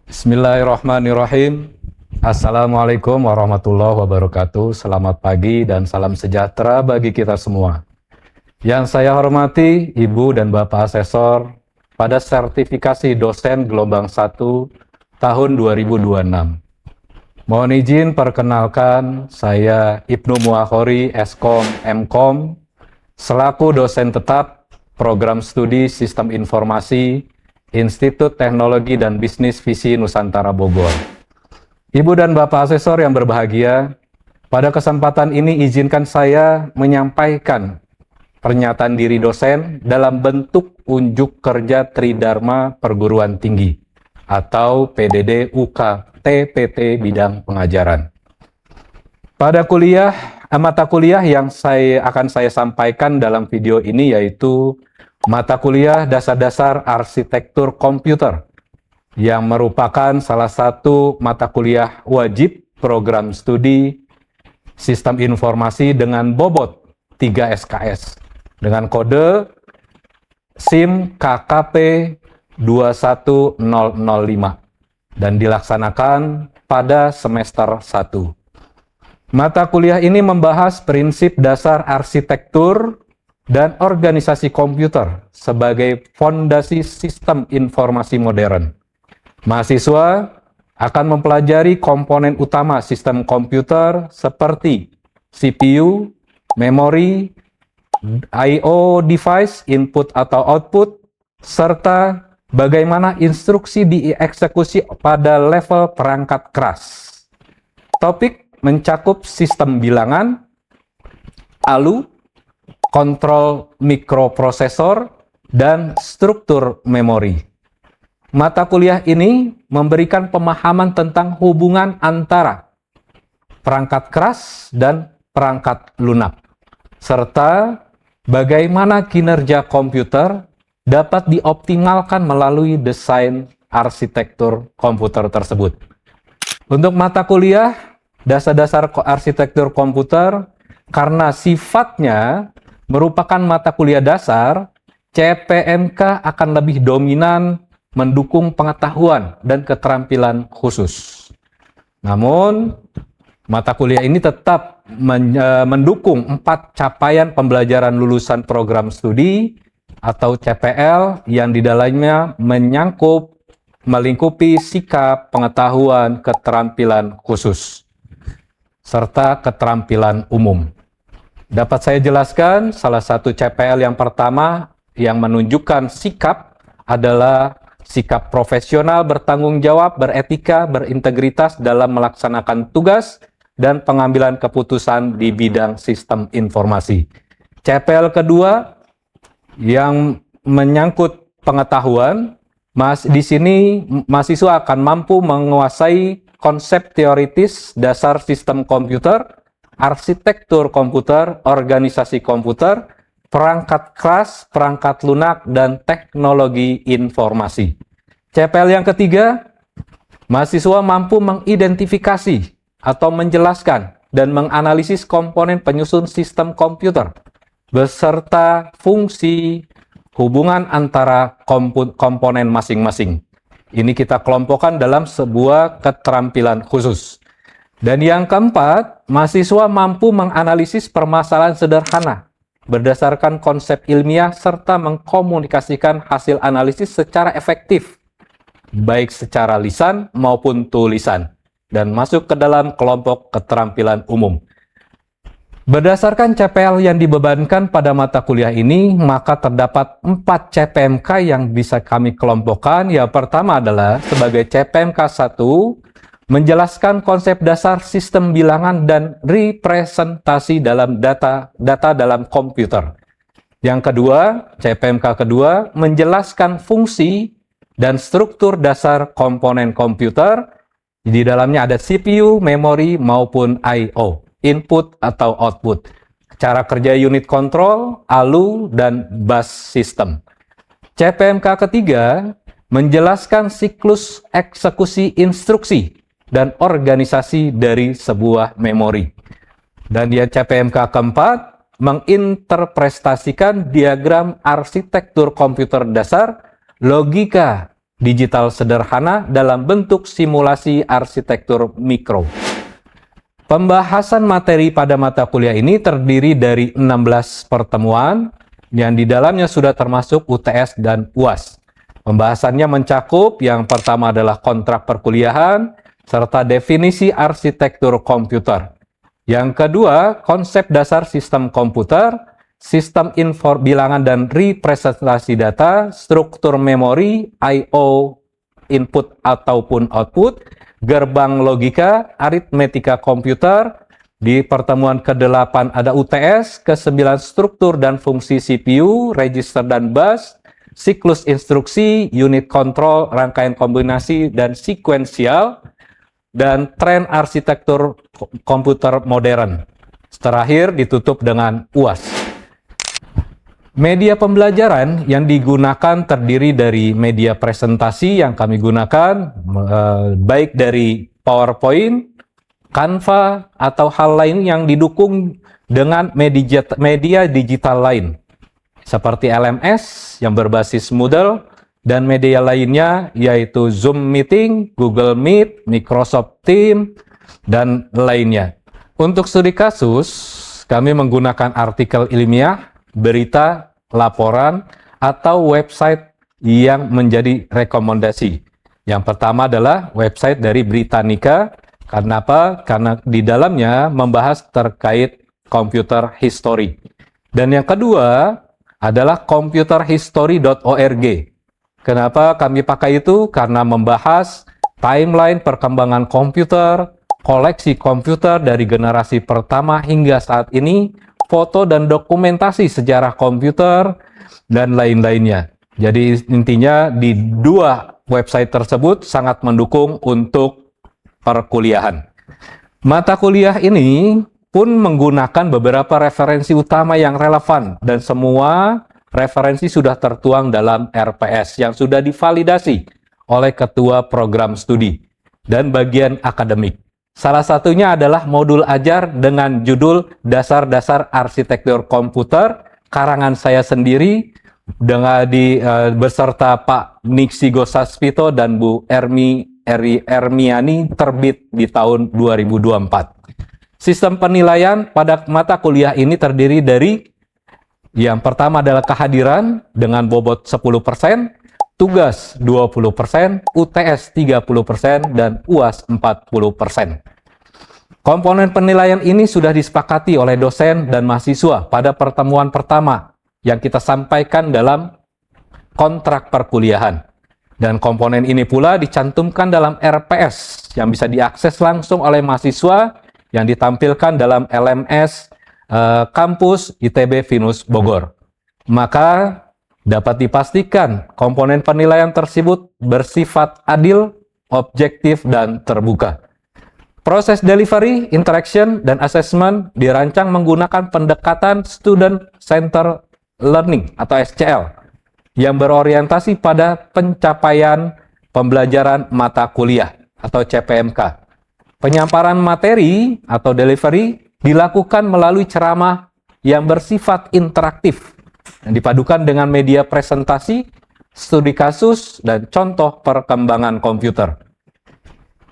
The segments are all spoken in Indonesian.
Bismillahirrahmanirrahim. Assalamualaikum warahmatullahi wabarakatuh. Selamat pagi dan salam sejahtera bagi kita semua. Yang saya hormati Ibu dan Bapak Asesor pada sertifikasi dosen gelombang 1 tahun 2026. Mohon izin perkenalkan, saya Ibnu Muakhori, Eskom, Mkom, selaku dosen tetap Program Studi Sistem Informasi Institut Teknologi dan Bisnis Visi Nusantara Bogor. Ibu dan Bapak Asesor yang berbahagia, pada kesempatan ini izinkan saya menyampaikan pernyataan diri dosen dalam bentuk unjuk kerja Tridharma Perguruan Tinggi atau PDD UK TPT bidang pengajaran. Pada mata kuliah yang akan saya sampaikan dalam video ini yaitu mata kuliah dasar-dasar arsitektur komputer yang merupakan salah satu mata kuliah wajib program studi sistem informasi dengan bobot 3 SKS dengan kode SIM KKP 21005 dan dilaksanakan pada semester 1. Mata kuliah ini membahas prinsip dasar arsitektur dan organisasi komputer sebagai fondasi sistem informasi modern. Mahasiswa akan mempelajari komponen utama sistem komputer seperti CPU, memori, I/O device, input atau output, serta bagaimana instruksi dieksekusi pada level perangkat keras. Topik mencakup sistem bilangan, ALU, kontrol mikroprosesor, dan struktur memori. Mata kuliah ini memberikan pemahaman tentang hubungan antara perangkat keras dan perangkat lunak, serta bagaimana kinerja komputer dapat dioptimalkan melalui desain arsitektur komputer tersebut. Untuk mata kuliah dasar-dasar arsitektur komputer, karena sifatnya merupakan mata kuliah dasar, CPMK akan lebih dominan mendukung pengetahuan dan keterampilan khusus. Namun, mata kuliah ini tetap mendukung 4 capaian pembelajaran lulusan program studi atau CPL yang di dalamnya melingkupi sikap, pengetahuan, keterampilan khusus, serta keterampilan umum. Dapat saya jelaskan, salah satu CPL yang pertama yang menunjukkan sikap adalah sikap profesional, bertanggung jawab, beretika, berintegritas dalam melaksanakan tugas dan pengambilan keputusan di bidang sistem informasi. CPL kedua yang menyangkut pengetahuan, di sini mahasiswa akan mampu menguasai konsep teoritis dasar sistem komputer, arsitektur komputer, organisasi komputer, perangkat keras, perangkat lunak, dan teknologi informasi. CPL yang ketiga, mahasiswa mampu mengidentifikasi atau menjelaskan dan menganalisis komponen penyusun sistem komputer, beserta fungsi hubungan antara komponen masing-masing. Ini kita kelompokkan dalam sebuah keterampilan khusus. Dan yang keempat, mahasiswa mampu menganalisis permasalahan sederhana berdasarkan konsep ilmiah serta mengkomunikasikan hasil analisis secara efektif, baik secara lisan maupun tulisan, dan masuk ke dalam kelompok keterampilan umum. Berdasarkan CPL yang dibebankan pada mata kuliah ini, maka terdapat 4 CPMK yang bisa kami kelompokkan. Yang pertama adalah sebagai CPMK 1, menjelaskan konsep dasar sistem bilangan dan representasi dalam data dalam komputer. Yang kedua, CPMK kedua, menjelaskan fungsi dan struktur dasar komponen komputer. Di dalamnya ada CPU, memori, maupun I/O, input atau output. Cara kerja unit control, ALU, dan bus system. CPMK ketiga, menjelaskan siklus eksekusi instruksi dan organisasi dari sebuah memori. Dan di CPMK keempat, menginterpretasikan diagram arsitektur komputer dasar logika digital sederhana dalam bentuk simulasi arsitektur mikro. Pembahasan materi pada mata kuliah ini terdiri dari 16 pertemuan yang di dalamnya sudah termasuk UTS dan UAS. Pembahasannya mencakup yang pertama adalah kontrak perkuliahan serta definisi arsitektur komputer. Yang kedua, konsep dasar sistem komputer, sistem bilangan dan representasi data, struktur memori, I/O, input ataupun output, gerbang logika, aritmetika komputer. Di pertemuan ke-8 ada UTS, ke-9 struktur dan fungsi CPU, register dan bus, siklus instruksi, unit control, rangkaian kombinasi dan sekuensial, dan tren arsitektur komputer modern. Terakhir ditutup dengan UAS. Media pembelajaran yang digunakan terdiri dari media presentasi yang kami gunakan, baik dari PowerPoint, Canva, atau hal lain yang didukung dengan media digital lain, seperti LMS yang berbasis Moodle, dan media lainnya yaitu Zoom Meeting, Google Meet, Microsoft Teams, dan lainnya. Untuk studi kasus, kami menggunakan artikel ilmiah, berita, laporan, atau website yang menjadi rekomendasi. Yang pertama adalah website dari Britannica. Karena apa? Karena di dalamnya membahas terkait computer history. Dan yang kedua adalah computerhistory.org. Kenapa kami pakai itu? Karena membahas timeline perkembangan komputer, koleksi komputer dari generasi pertama hingga saat ini, foto dan dokumentasi sejarah komputer, dan lain-lainnya. Jadi intinya di dua website tersebut sangat mendukung untuk perkuliahan. Mata kuliah ini pun menggunakan beberapa referensi utama yang relevan, dan semua referensi sudah tertuang dalam RPS yang sudah divalidasi oleh ketua program studi dan bagian akademik. Salah satunya adalah modul ajar dengan judul Dasar-Dasar Arsitektur Komputer, karangan saya sendiri dengan beserta Pak Niksi Gosaspito dan Bu Ermiani, terbit di tahun 2024. Sistem penilaian pada mata kuliah ini terdiri dari yang pertama adalah kehadiran dengan bobot 10%, tugas 20%, UTS 30%, dan UAS 40%. Komponen penilaian ini sudah disepakati oleh dosen dan mahasiswa pada pertemuan pertama yang kita sampaikan dalam kontrak perkuliahan. Dan komponen ini pula dicantumkan dalam RPS yang bisa diakses langsung oleh mahasiswa yang ditampilkan dalam LMS kampus ITB Venus Bogor. Maka dapat dipastikan komponen penilaian tersebut bersifat adil, objektif, dan terbuka. Proses delivery, interaction, dan assessment dirancang menggunakan pendekatan Student Centered Learning atau SCL yang berorientasi pada pencapaian pembelajaran mata kuliah atau CPMK. Penyampaian materi atau delivery dilakukan melalui ceramah yang bersifat interaktif yang dipadukan dengan media presentasi, studi kasus, dan contoh perkembangan komputer.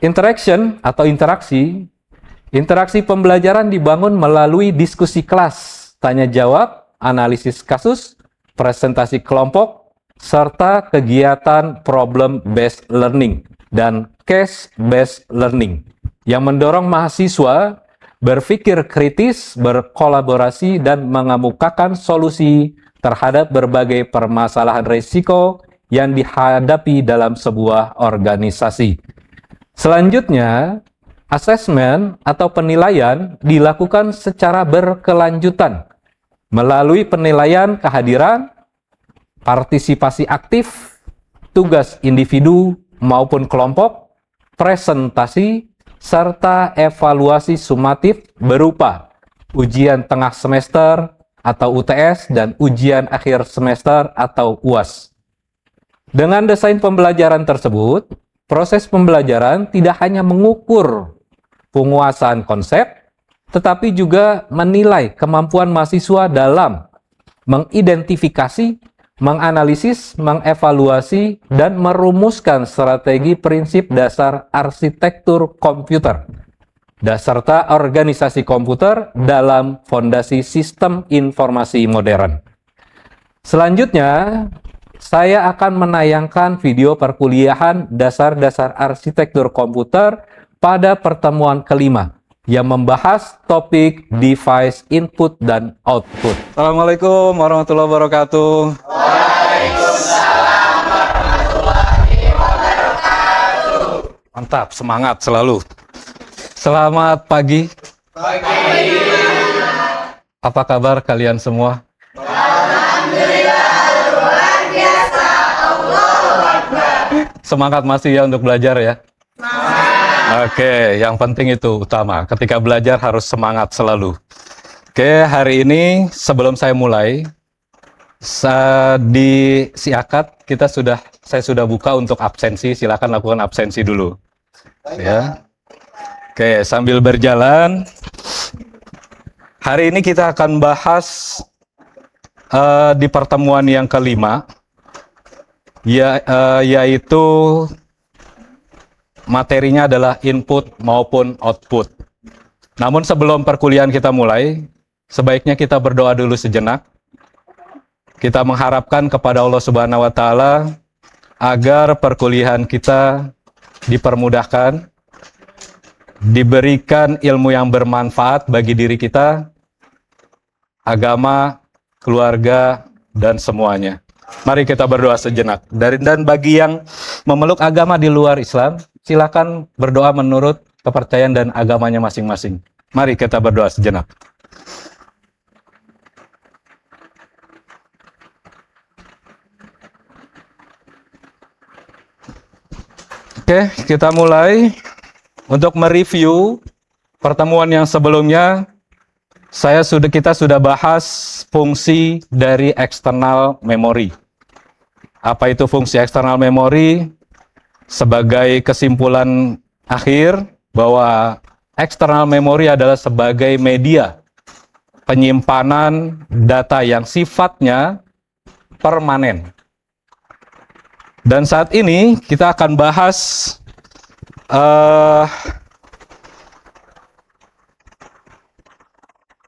Interaction atau interaksi pembelajaran dibangun melalui diskusi kelas, tanya jawab, analisis kasus, presentasi kelompok, serta kegiatan problem-based learning dan case-based learning yang mendorong mahasiswa berpikir kritis, berkolaborasi, dan mengemukakan solusi terhadap berbagai permasalahan risiko yang dihadapi dalam sebuah organisasi. Selanjutnya, asesmen atau penilaian dilakukan secara berkelanjutan melalui penilaian kehadiran, partisipasi aktif, tugas individu maupun kelompok, presentasi, serta evaluasi sumatif berupa ujian tengah semester atau UTS dan ujian akhir semester atau UAS. Dengan desain pembelajaran tersebut, proses pembelajaran tidak hanya mengukur penguasaan konsep, tetapi juga menilai kemampuan mahasiswa dalam mengidentifikasi, menganalisis, mengevaluasi, dan merumuskan strategi prinsip dasar arsitektur komputer serta organisasi komputer dalam fondasi sistem informasi modern. Selanjutnya, saya akan menayangkan video perkuliahan dasar-dasar arsitektur komputer pada pertemuan kelima yang membahas topik device input dan output. Assalamualaikum warahmatullahi wabarakatuh. Waalaikumsalam warahmatullahi wabarakatuh. Mantap, semangat selalu. Selamat pagi. Pagi. Apa kabar kalian semua? Alhamdulillah, luar biasa. Allahu Akbar. Semangat masih ya untuk belajar ya? Semangat. Oke, yang penting itu utama. Ketika belajar harus semangat selalu. Oke, hari ini sebelum saya mulai, di Siakat saya sudah buka untuk absensi. Silakan lakukan absensi dulu. Ya. Oke, sambil berjalan, hari ini kita akan bahas di pertemuan yang kelima, yaitu materinya adalah input maupun output. Namun sebelum perkuliahan kita mulai, sebaiknya kita berdoa dulu sejenak. Kita mengharapkan kepada Allah Subhanahu wa Ta'ala agar perkuliahan kita dipermudahkan, diberikan ilmu yang bermanfaat bagi diri kita, agama, keluarga, dan semuanya. Mari kita berdoa sejenak. Dan bagi yang memeluk agama di luar Islam, silakan berdoa menurut kepercayaan dan agamanya masing-masing. Mari kita berdoa sejenak. Oke, kita mulai. Untuk mereview pertemuan yang sebelumnya, kita sudah bahas fungsi dari external memory. Apa itu fungsi external memory? Sebagai kesimpulan akhir bahwa external memory adalah sebagai media penyimpanan data yang sifatnya permanen. Dan saat ini kita akan bahas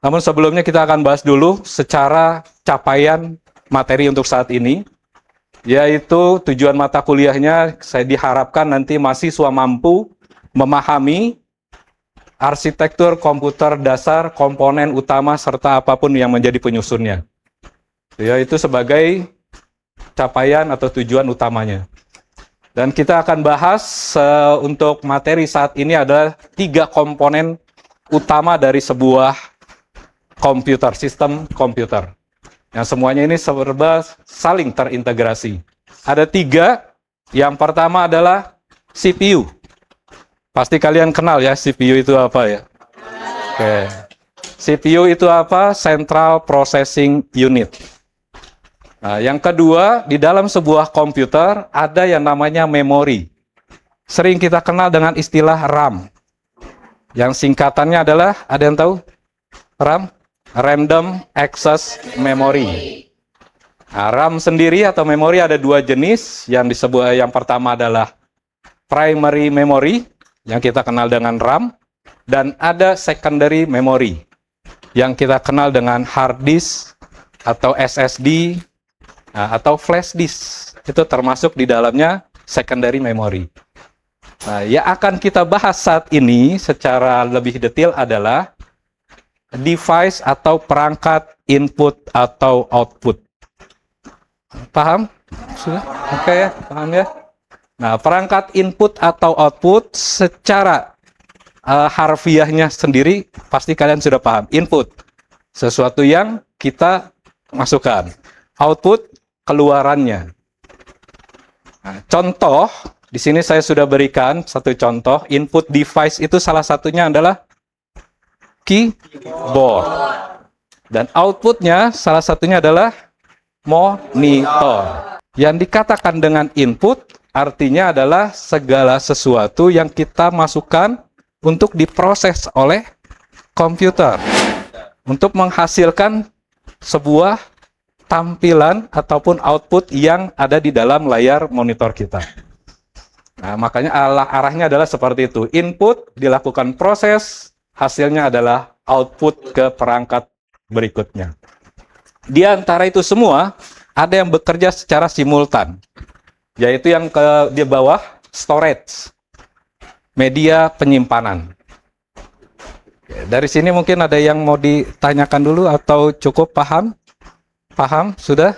namun sebelumnya kita akan bahas dulu secara capaian materi untuk saat ini, yaitu tujuan mata kuliahnya saya diharapkan nanti mahasiswa mampu memahami arsitektur komputer dasar, komponen utama, serta apapun yang menjadi penyusunnya. Yaitu sebagai capaian atau tujuan utamanya. Dan kita akan bahas untuk materi saat ini adalah 3 komponen utama dari sebuah komputer, sistem komputer. Yang semuanya ini serba saling terintegrasi. Ada 3, yang pertama adalah CPU. Pasti kalian kenal ya CPU itu apa ya? Oke. CPU itu apa? Central Processing Unit. Nah, yang kedua, di dalam sebuah komputer ada yang namanya memori. Sering kita kenal dengan istilah RAM. Yang singkatannya adalah, ada yang tahu? RAM? Random Access Memory. Nah, RAM sendiri atau memori ada 2 jenis. Yang pertama adalah primary memory, yang kita kenal dengan RAM. Dan ada secondary memory, yang kita kenal dengan hard disk atau SSD, atau flash disk. Itu termasuk di dalamnya secondary memory. Nah, yang akan kita bahas saat ini secara lebih detail adalah device atau perangkat input atau output. Paham? Sudah? Oke ya, paham ya? Nah, perangkat input atau output secara harfiahnya sendiri pasti kalian sudah paham. Input, sesuatu yang kita masukkan. Output, keluarannya. Nah, contoh, di sini saya sudah berikan satu contoh. Input device itu salah satunya adalah keyboard. Dan outputnya salah satunya adalah monitor. Yang dikatakan dengan input artinya adalah segala sesuatu yang kita masukkan untuk diproses oleh komputer untuk menghasilkan sebuah tampilan ataupun output yang ada di dalam layar monitor kita. Nah, makanya arahnya adalah seperti itu. Input dilakukan proses, hasilnya adalah output ke perangkat berikutnya. Di antara itu semua, ada yang bekerja secara simultan, yaitu yang di bawah storage, media penyimpanan. Dari sini mungkin ada yang mau ditanyakan dulu atau cukup paham? Paham? Sudah?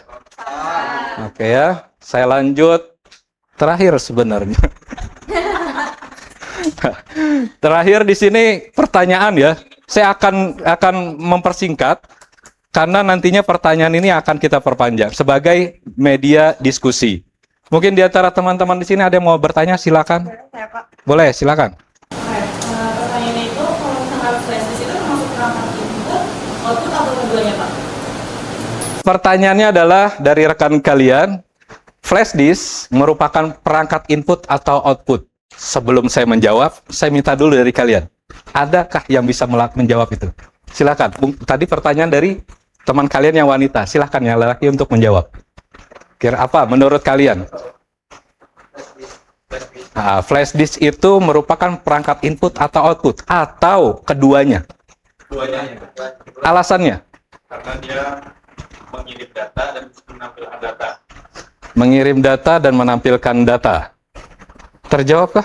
Oke ya, saya lanjut. Terakhir sebenarnya. Terakhir di sini pertanyaan ya. Saya akan mempersingkat karena nantinya pertanyaan ini akan kita perpanjang sebagai media diskusi. Mungkin di antara teman-teman di sini ada yang mau bertanya, silakan. Saya, Pak. Boleh, silakan. Pertanyaannya itu, kalau misalnya flash disk itu termasuk perangkat input, output atau keduanya, Pak? Pertanyaannya adalah dari rekan kalian, flash disk merupakan perangkat input atau output? Sebelum saya menjawab, saya minta dulu dari kalian. Adakah yang bisa menjawab itu? Silakan. Tadi pertanyaan dari teman kalian yang wanita. Silakan yang lelaki untuk menjawab. Kira apa menurut kalian? Nah, flash disk itu merupakan perangkat input atau output? Atau keduanya? Keduanya. Alasannya? Karena dia mengirim data dan menampilkan data. Mengirim data dan menampilkan data. Terjawabkah?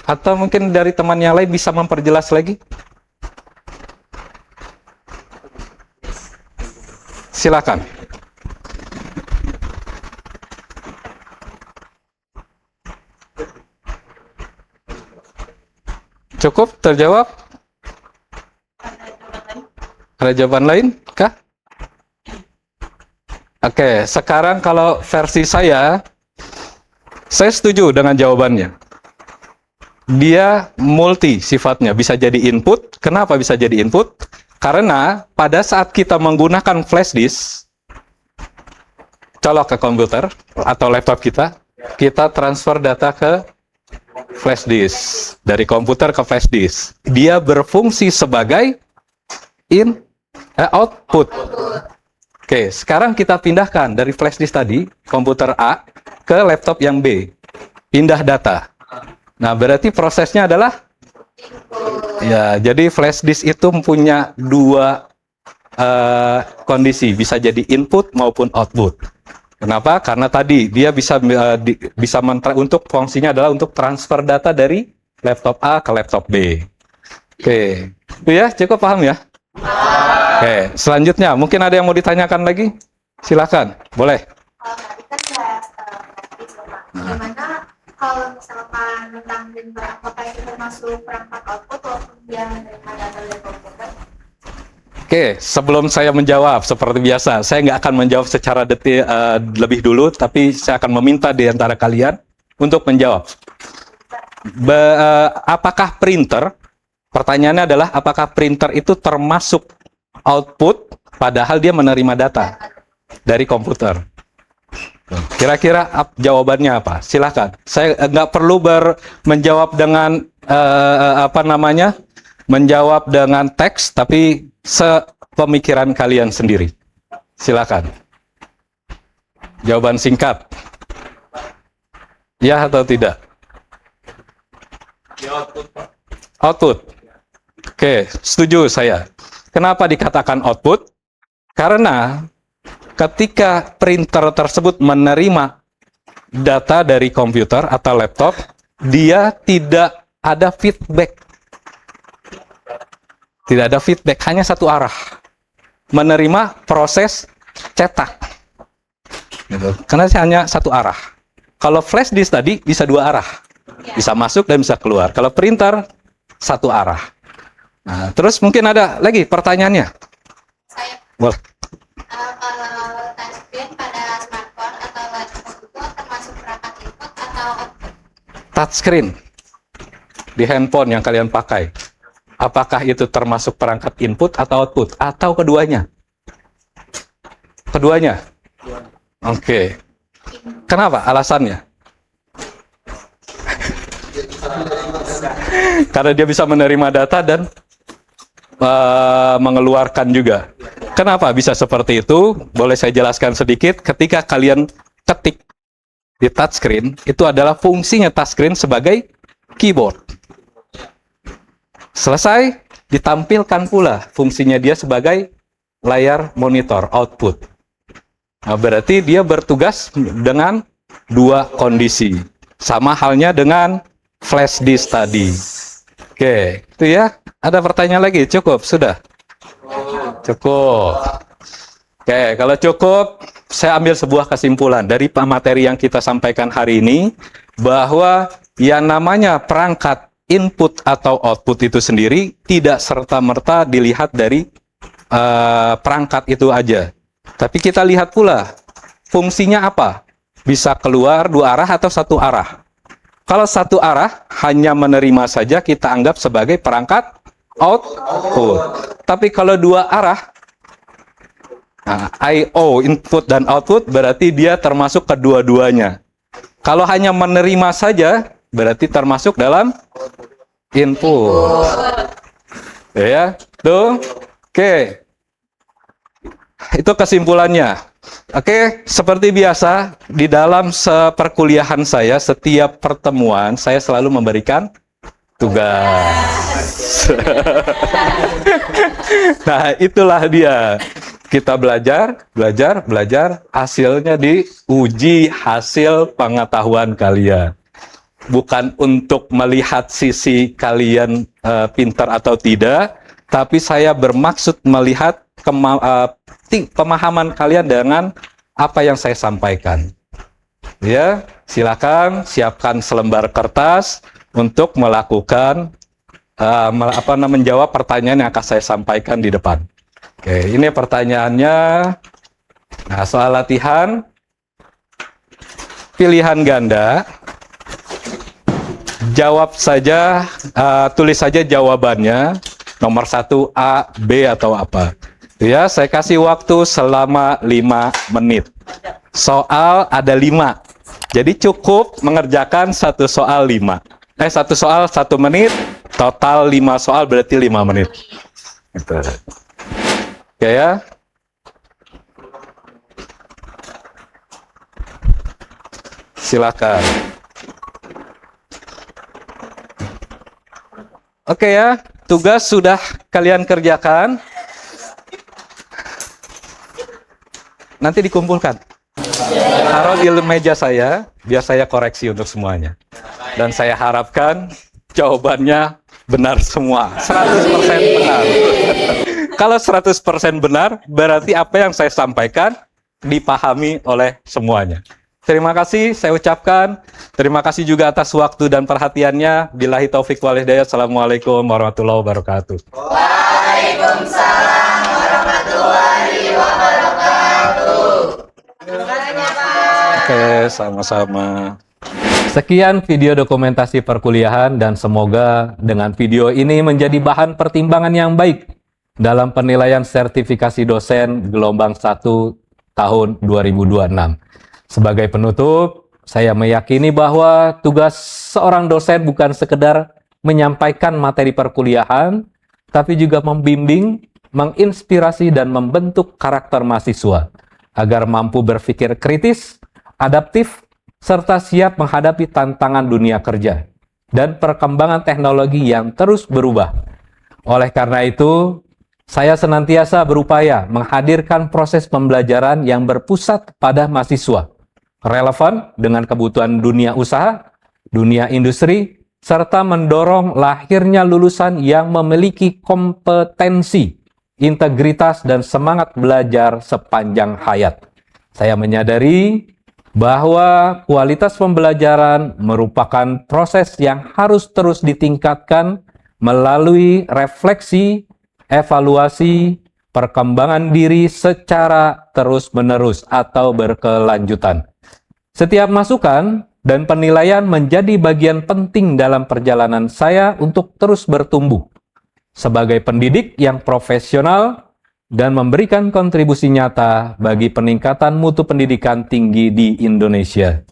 Atau mungkin dari teman yang lain bisa memperjelas lagi? Silakan. Cukup terjawab? Ada jawaban lain? Kah? Oke, sekarang kalau versi saya setuju dengan jawabannya. Dia multi sifatnya, bisa jadi input. Kenapa bisa jadi input? Karena pada saat kita menggunakan flash disk, colok ke komputer atau laptop kita transfer data ke flash disk. Dari komputer ke flash disk. Dia berfungsi sebagai output. Oke, sekarang kita pindahkan dari flash disk tadi, komputer A, ke laptop yang B. Pindah data. Nah, berarti prosesnya adalah? Ya, jadi flash disk itu punya dua kondisi. Bisa jadi input maupun output. Kenapa? Karena tadi dia bisa untuk fungsinya adalah untuk transfer data dari laptop A ke laptop B. Oke, itu ya, cukup paham ya? Oke, selanjutnya mungkin ada yang mau ditanyakan lagi? Silakan, boleh. Tadi kan bahas flash disk, Pak. Gimana kalau misalkan tentang printer, apakah itu termasuk perangkat output walaupun dia menerima data dari komputer? Oke, sebelum saya menjawab seperti biasa, saya nggak akan menjawab secara detail lebih dulu, tapi saya akan meminta di antara kalian untuk menjawab. Apakah printer? Pertanyaannya adalah apakah printer itu termasuk output padahal dia menerima data dari komputer? Kira-kira jawabannya apa? Silakan. Saya nggak perlu menjawab dengan menjawab dengan teks, tapi sepemikiran kalian sendiri. Silakan. Jawaban singkat. Ya atau tidak? Output, Pak. Output. Oke, setuju saya. Kenapa dikatakan output? Karena ketika printer tersebut menerima data dari komputer atau laptop, dia tidak ada feedback. Tidak ada feedback, hanya satu arah. Menerima proses cetak. Gitu. Karena hanya satu arah. Kalau flash disk tadi bisa dua arah. Bisa masuk dan bisa keluar. Kalau printer, satu arah. Nah, terus mungkin ada lagi pertanyaannya? Saya, Boleh. kalau touchscreen pada smartphone atau laptop itu termasuk perangkat input atau output? Touchscreen di handphone yang kalian pakai. Apakah itu termasuk perangkat input atau output? Atau keduanya? Keduanya? Oke. Kenapa? Alasannya? Karena dia bisa menerima data dan mengeluarkan juga. Kenapa bisa seperti itu? Boleh saya jelaskan sedikit. Ketika kalian ketik di touchscreen, itu adalah fungsinya touchscreen sebagai keyboard. Selesai, ditampilkan pula fungsinya dia sebagai layar monitor, output. Nah, berarti dia bertugas dengan dua kondisi. Sama halnya dengan flash disk tadi. Oke, itu ya. Ada pertanyaan lagi? Cukup? Sudah? Cukup. Oke, kalau cukup, saya ambil sebuah kesimpulan dari materi yang kita sampaikan hari ini, bahwa yang namanya perangkat input atau output itu sendiri tidak serta-merta dilihat dari perangkat itu aja. Tapi kita lihat pula fungsinya apa. Bisa keluar dua arah atau satu arah. Kalau satu arah hanya menerima saja kita anggap sebagai perangkat output. Tapi kalau dua arah, I/O input dan output, berarti dia termasuk kedua-duanya. Kalau hanya menerima saja, berarti termasuk dalam input. Ya, tuh. Oke. Itu kesimpulannya. Oke, seperti biasa di dalam perkuliahan saya, setiap pertemuan saya selalu memberikan tugas. Nah, itulah dia. Kita belajar, hasilnya diuji hasil pengetahuan kalian. Bukan untuk melihat sisi kalian pintar atau tidak, tapi saya bermaksud melihat pemahaman kalian dengan apa yang saya sampaikan. Ya, silakan siapkan selembar kertas untuk melakukan menjawab pertanyaan yang akan saya sampaikan di depan. Oke, ini pertanyaannya. Nah, soal latihan pilihan ganda. Jawab saja, tulis saja jawabannya. Nomor 1 A, B atau apa. Ya, saya kasih waktu selama 5 menit. Soal ada 5. Jadi cukup mengerjakan satu soal 5. Satu soal 1 menit, total 5 soal berarti 5 menit. Gitu. Oke ya. Silakan. Oke ya, tugas sudah kalian kerjakan. Nanti dikumpulkan. Taruh di meja saya, biar saya koreksi untuk semuanya. Dan saya harapkan jawabannya benar semua. 100% benar. Kalau 100% benar, berarti apa yang saya sampaikan dipahami oleh semuanya. Terima kasih saya ucapkan. Terima kasih juga atas waktu dan perhatiannya. Billahi taufik wal hidayah. Assalamualaikum warahmatullahi wabarakatuh. Waalaikumsalam warahmatullahi wabarakatuh. Oke, sama-sama. Sekian video dokumentasi perkuliahan dan semoga dengan video ini menjadi bahan pertimbangan yang baik dalam penilaian sertifikasi dosen gelombang 1 tahun 2026. Sebagai penutup, saya meyakini bahwa tugas seorang dosen bukan sekedar menyampaikan materi perkuliahan, tapi juga membimbing, menginspirasi, dan membentuk karakter mahasiswa agar mampu berpikir kritis, adaptif, serta siap menghadapi tantangan dunia kerja dan perkembangan teknologi yang terus berubah. Oleh karena itu, saya senantiasa berupaya menghadirkan proses pembelajaran yang berpusat pada mahasiswa, relevan dengan kebutuhan dunia usaha, dunia industri, serta mendorong lahirnya lulusan yang memiliki kompetensi, integritas, dan semangat belajar sepanjang hayat. Saya menyadari bahwa kualitas pembelajaran merupakan proses yang harus terus ditingkatkan melalui refleksi, evaluasi, perkembangan diri secara terus-menerus atau berkelanjutan. Setiap masukan dan penilaian menjadi bagian penting dalam perjalanan saya untuk terus bertumbuh sebagai pendidik yang profesional dan memberikan kontribusi nyata bagi peningkatan mutu pendidikan tinggi di Indonesia.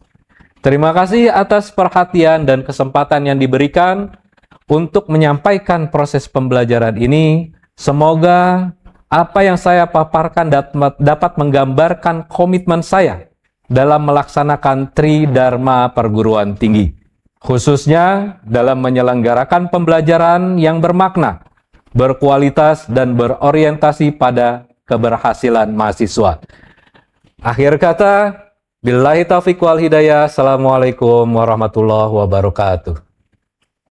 Terima kasih atas perhatian dan kesempatan yang diberikan untuk menyampaikan proses pembelajaran ini. Semoga apa yang saya paparkan dapat menggambarkan komitmen saya dalam melaksanakan Tridharma Perguruan Tinggi, khususnya dalam menyelenggarakan pembelajaran yang bermakna, berkualitas, dan berorientasi pada keberhasilan mahasiswa. Akhir kata, billahi taufiq wal hidayah. Assalamualaikum warahmatullahi wabarakatuh.